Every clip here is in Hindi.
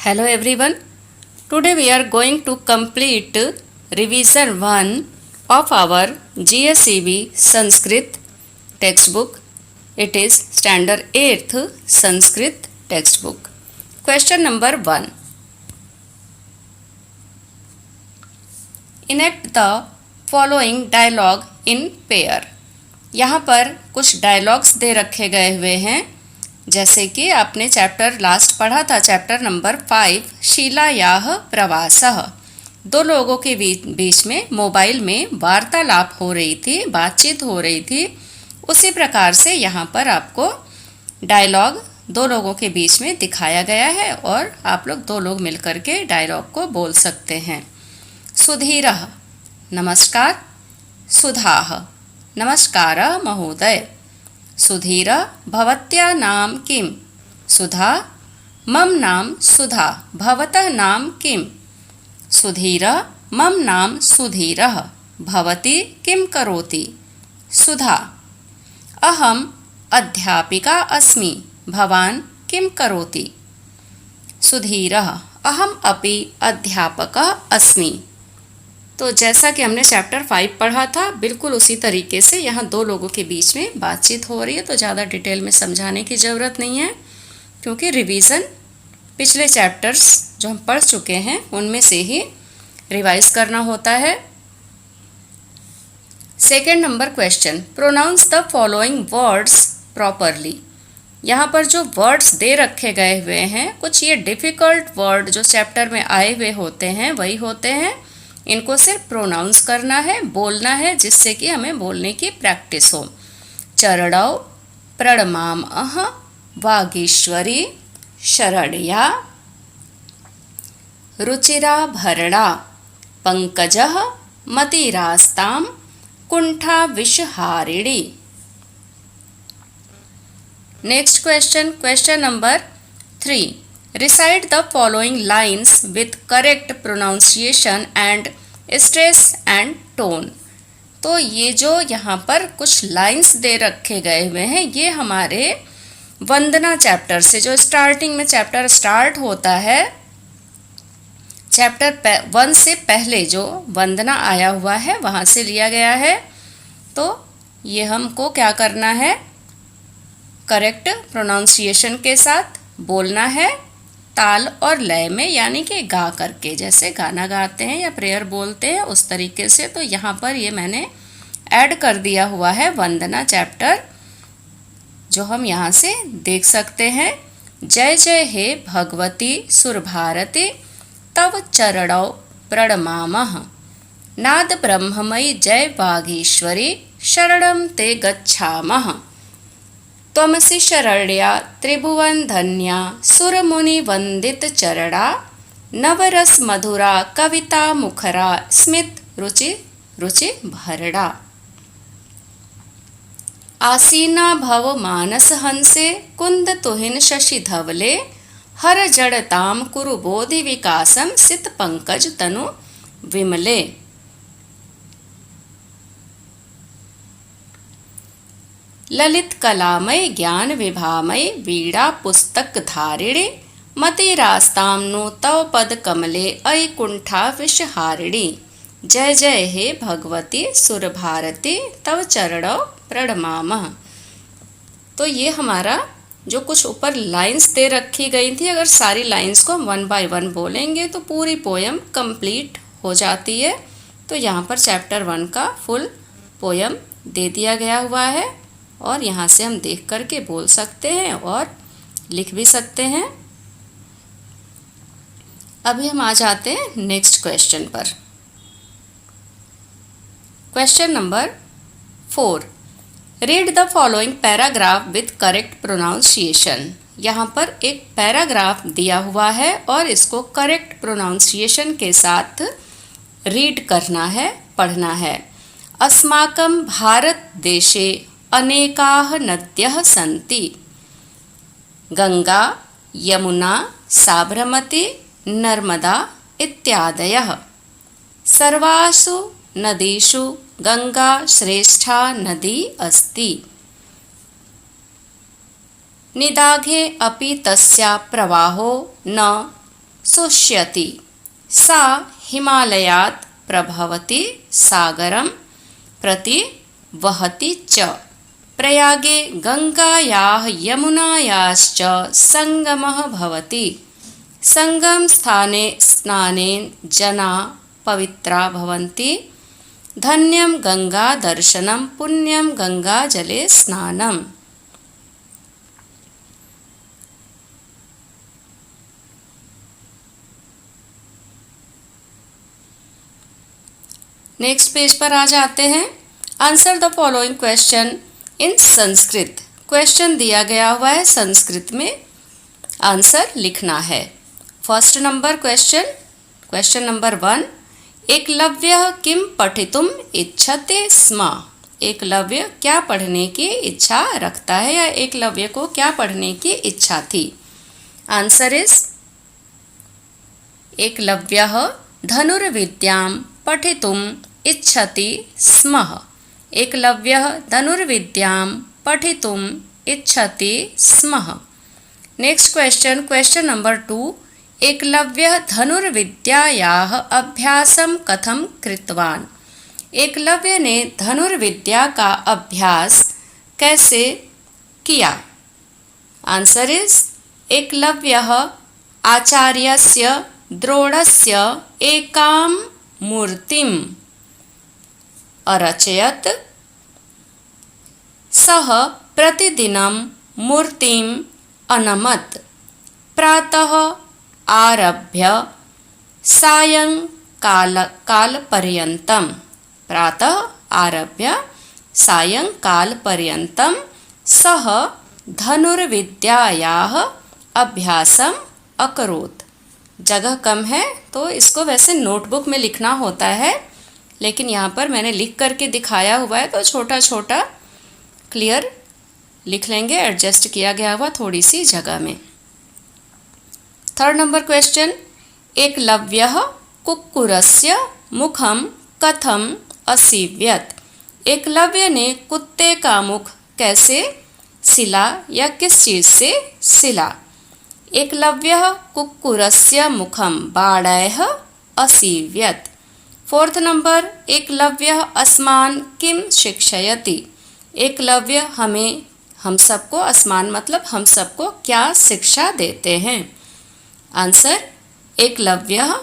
Hello everyone. Today we are going to complete revision 1 of our GSEB Sanskrit textbook. It is standard 8th Sanskrit textbook. Question number 1. Enact the following dialogue in pair. यहाँ पर कुछ डायलॉग्स दे रखे गए हुए हैं, जैसे कि आपने चैप्टर लास्ट पढ़ा था, चैप्टर नंबर 5 शीलायाः प्रवासः। दो लोगों के बीच में मोबाइल में वार्तालाप हो रही थी, बातचीत हो रही थी। उसी प्रकार से यहाँ पर आपको डायलॉग दो लोगों के बीच में दिखाया गया है और आप लोग दो लोग मिलकर के डायलॉग को बोल सकते हैं। सुधीरः नमस्कार, सुधाः नमस्कारः महोदय। सुधीर भवत्या नाम किम? सुधा मम नाम सुधा, भवतः नाम किम? सुधीर मम नाम सुधीरः, भवती किं करोति? सुधा अहम अध्यापिका अस्मि, भवान् किं करोति? सुधीरः अहम अपि अध्यापकः अस्मि। तो जैसा कि हमने चैप्टर 5 पढ़ा था, बिल्कुल उसी तरीके से यहाँ दो लोगों के बीच में बातचीत हो रही है। तो ज़्यादा डिटेल में समझाने की ज़रूरत नहीं है, क्योंकि रिवीजन पिछले चैप्टर्स जो हम पढ़ चुके हैं उनमें से ही रिवाइज करना होता है। Second number question, pronounce the following words properly. यहाँ पर जो वर्ड्स दे रखे गए हुए हैं, कुछ ये डिफ़िकल्ट वर्ड जो चैप्टर में आए हुए होते हैं वही होते हैं। इनको सिर्फ प्रोनाउंस करना है, बोलना है, जिससे कि हमें बोलने की प्रैक्टिस हो। चरणौ प्रणमामः, वागीश्वरी शरण्या, रुचिरा भरणा, पंकजः मतिरास्तां, कुंठा विषहारिणी। Next question, question number 3. Recite the following lines with correct pronunciation and stress and tone. तो ये जो यहाँ पर कुछ लाइंस दे रखे गए हुए हैं, ये हमारे वंदना चैप्टर से, जो स्टार्टिंग में चैप्टर स्टार्ट होता है, चैप्टर 1 से पहले जो वंदना आया हुआ है वहाँ से लिया गया है। तो ये हमको क्या करना है, करेक्ट प्रोनाउंसिएशन के साथ बोलना है, ताल और लय में, यानी कि गा करके, जैसे गाना गाते हैं या प्रेयर बोलते हैं उस तरीके से। तो यहाँ पर ये मैंने ऐड कर दिया हुआ है वंदना चैप्टर, जो हम यहाँ से देख सकते हैं। जय जय हे भगवती सुरभारती, तव चरणौ प्रणमामः। नाद ब्रह्ममयी जय वागीश्वरी, शरणं ते गच्छामः। त्वमसि शरण्या त्रिभुवन धन्या, सुरमुनि वंदित चरणा, नवरस मधुरा कविता मुखरा, स्मित रुचि रुचि भरणा। आसीना भव मानस हंसे, कुंद तुहिन शशि धवले, हर जड़ताम कुरु बोधि विकासम, सित पंकज तनु विमले। ललित कलामय ज्ञान विभामय, वीणा पुस्तक धारिणे, मतिरास्तां नु तव पद कमले, अयि कुंठा विषहारिणी। जय जय हे भगवती सुरभारती, तव चरणौ प्रणमामः। तो ये हमारा जो कुछ ऊपर लाइंस दे रखी गई थी, अगर सारी लाइंस को हम 1 बाय 1 बोलेंगे तो पूरी पोयम कंप्लीट हो जाती है। तो यहाँ पर चैप्टर 1 का फुल पोयम दे दिया गया हुआ है और यहाँ से हम देख करके बोल सकते हैं और लिख भी सकते हैं। अभी हम आ जाते हैं नेक्स्ट क्वेश्चन पर। Question number 4. Read the following paragraph with correct pronunciation. यहाँ पर एक पैराग्राफ दिया हुआ है और इसको करेक्ट प्रोनाउंसिएशन के साथ रीड करना है, पढ़ना है। अस्माकं भारत देशे अनेकाः नद्यः सन्ति, गंगा यमुना साबरमती नर्मदा इत्यादयः। सर्वासु नदीषु गंगा श्रेष्ठा नदी अस्ति। निदाघे अपि तस्या प्रवाहो न शुष्यति। सा हिमालयात् प्रभवति सागरं प्रति वहति च। प्रयागे गङ्गायाः यमुनायाश्च सङ्गमः भवति। संगम स्थाने स्नानेन जनाः पवित्रा भवन्ति। धन्यं गंगा दर्शनम पुण्यम गंगा जले स्नानम। नेक्स्ट पेज पर आ जाते हैं। Answer the following question in Sanskrit. Question दिया गया हुआ है संस्कृत में, आंसर लिखना है। First number question number 1, Eklavya किम पठितुम इच्छते स्म। एकलव्य क्या पढ़ने की इच्छा रखता है, या एकलव्य को क्या पढ़ने की इच्छा थी। आंसर इज एकलव्यः धनुर्विद्यां पठितुम इच्छति स्म। एकलव्यः धनुर्विद्यां पठितुम इच्छति स्म। नेक्स्ट क्वेश्चन नंबर 2, एकलव्यः धनुर्विद्यायाः अभ्यासं कथं कृतवान्। एकलव्य ने धनुर्विद्या का अभ्यास कैसे किया। आंसर इज एकलव्यः आचार्यस्य द्रोणस्य एकां मूर्तिम् अरचयत्। सः प्रतिदिनं मूर्तिम् अनमत्। प्रातः आरभ्य सायंकालपर्यन्तं। प्रातः आरभ्य सायंकालपर्यन्तं सः धनुर्विद्यायाः अभ्यासम् अकरोत्। जगह कम है तो इसको वैसे नोटबुक में लिखना होता है, लेकिन यहाँ पर मैंने लिख करके दिखाया हुआ है तो छोटा छोटा क्लियर लिख लेंगे, एडजस्ट किया गया हुआ थोड़ी सी जगह में। थर्ड नंबर क्वेश्चन, एकलव्यः कुक्कुरस्य मुखं कथम असीव्यत्। एकलव्य ने कुत्ते का मुख कैसे सिला या किस चीज से सिला। एकलव्यः कुक्कुरस्य मुखं बाणैः असीव्यत्। फोर्थ नंबर, एकलव्यः अस्मान् किं शिक्षयति। एकलव्य हम सबको, अस्मान मतलब हम सबको क्या शिक्षा देते हैं। आंसर, एकलव्यः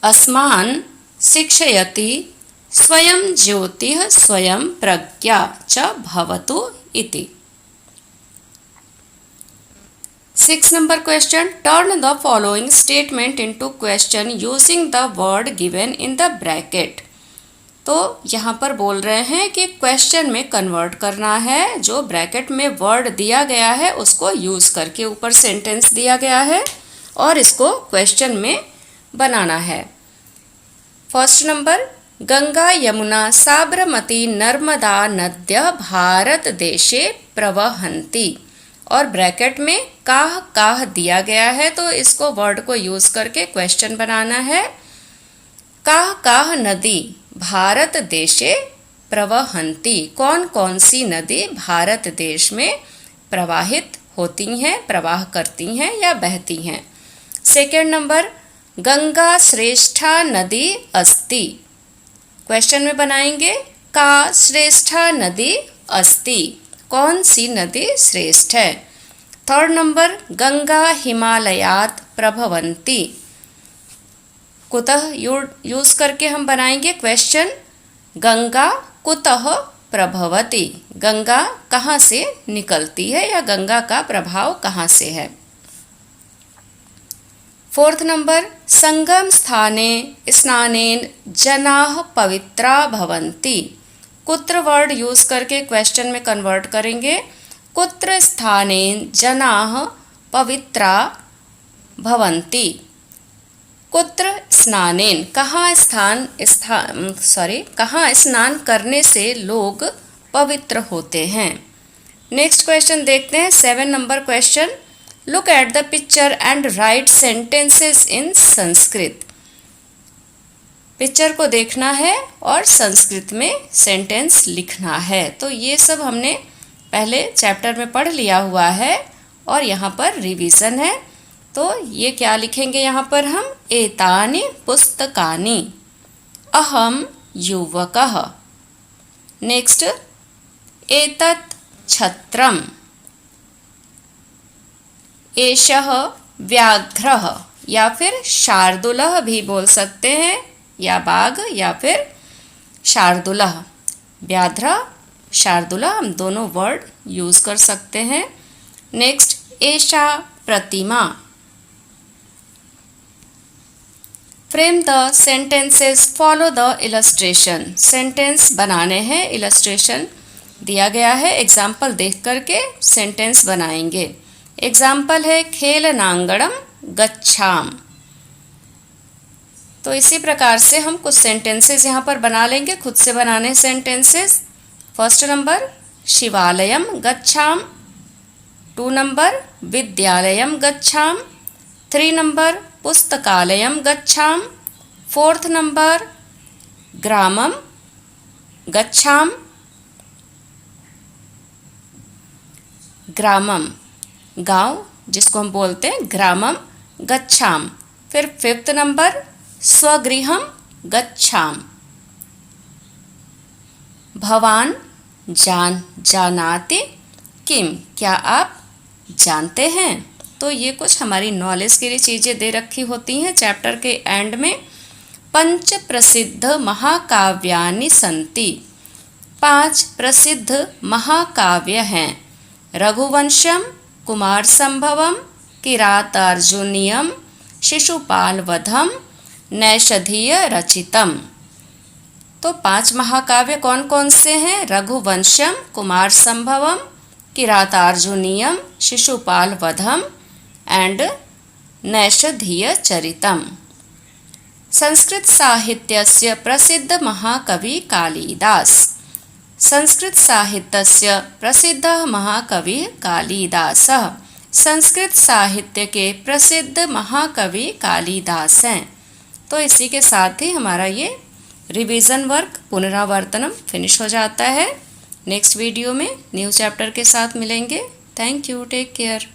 अस्मान् शिक्षयति स्वयं ज्योतिः स्वयं प्रज्ञा च भवतु इति। 6 number question, turn the following statement into question using the word given in the bracket. तो यहाँ पर बोल रहे हैं कि क्वेश्चन में कन्वर्ट करना है, जो ब्रैकेट में वर्ड दिया गया है उसको यूज करके। ऊपर सेंटेंस दिया गया है और इसको क्वेश्चन में बनाना है। फर्स्ट नंबर, गंगा यमुना साबरमती नर्मदा नद्यः भारत देशे प्रवहन्ति। और ब्रैकेट में काह काह दिया गया है तो इसको वर्ड को यूज करके क्वेश्चन बनाना है। काह काह नदी भारत देशे प्रवहन्ति। कौन कौन सी नदी भारत देश में प्रवाहित होती हैं, प्रवाह करती हैं या बहती हैं। सेकेंड नंबर, गंगा श्रेष्ठा नदी अस्ति। क्वेश्चन में बनाएंगे का श्रेष्ठा नदी अस्ति, कौन सी नदी श्रेष्ठ है। थर्ड नंबर, गंगा हिमालयात् प्रभवन्ति। कुतः यूज करके हम बनाएंगे क्वेश्चन, गंगा कुतः प्रभवति। गंगा कहाँ से निकलती है या गंगा का प्रभाव कहाँ से है। फोर्थ नंबर, संगम स्थाने स्नानेन जनाः पवित्रा भवन्ति। कुत्र वर्ड यूज करके क्वेश्चन में कन्वर्ट करेंगे। कुत्र स्थानेन जनाः पवित्रा भवन्ति। कुत्र स्नानेन कहाँ स्नान करने से लोग पवित्र होते हैं। नेक्स्ट क्वेश्चन देखते हैं। 7 number question, look at the picture and right sentences in Sanskrit. Picture को देखना है और संस्कृत में सेंटेंस लिखना है। तो ये सब हमने पहले चैप्टर में पढ़ लिया हुआ है और यहाँ पर रिवीजन है। तो ये क्या लिखेंगे यहाँ पर हम, एतानि पुस्तकानि, अहम युवकः। नेक्स्ट, एतत् छत्रम्, एषः व्याघ्रः, या फिर शार्दूलः भी बोल सकते हैं, या बाघ या फिर शार्दूलः। व्याघ्र, शार्दूला, हम दोनों वर्ड यूज कर सकते हैं। नेक्स्ट, एषा प्रतिमा। Frame the sentences, follow the illustration. Sentence बनाने हैं, इलस्ट्रेशन दिया गया है, एग्जाम्पल देख करके सेंटेंस बनाएंगे। एग्जाम्पल है खेलनांगणम गच्छाम। तो इसी प्रकार से हम कुछ सेंटेंसेस यहाँ पर बना लेंगे, खुद से बनाने सेंटेंसेस। फर्स्ट नंबर, शिवालयम गच्छाम। 2 नंबर, विद्यालयम गच्छाम। 3 नंबर, पुस्तकालयम गच्छाम। 4th नंबर, ग्रामम गच्छाम। ग्रामम, गांव जिसको हम बोलते हैं, ग्रामम गच्छाम। फिर 5th नंबर, स्वगृहम गच्छाम। भवान जानाति किम, क्या आप जानते हैं। तो ये कुछ हमारी नॉलेज के लिए चीज़ें दे रखी होती हैं चैप्टर के एंड में। 5 प्रसिद्ध महाकाव्यानि सन्ति, 5 प्रसिद्ध महाकाव्य हैं। रघुवंशम, कुमार संभवम, किरातार्जुनीयम, शिशुपाल वधम, नैषधीय रचितम। तो 5 महाकाव्य कौन कौन से हैं? रघुवंशम, कुमार संभवम, किरातार्जुनीयम, शिशुपाल वधम एंड नैषधीय चरितम। संस्कृत साहित्यस्य प्रसिद्ध महाकवि कालिदास। संस्कृत साहित्यस्य प्रसिद्ध महाकवि कालिदासः। संस्कृत साहित्य के प्रसिद्ध महाकवि कालिदास हैं। तो इसी के साथ ही हमारा ये रिवीजन वर्क पुनरावर्तनम फिनिश हो जाता है। नेक्स्ट वीडियो में न्यू चैप्टर के साथ मिलेंगे। Thank you, take care.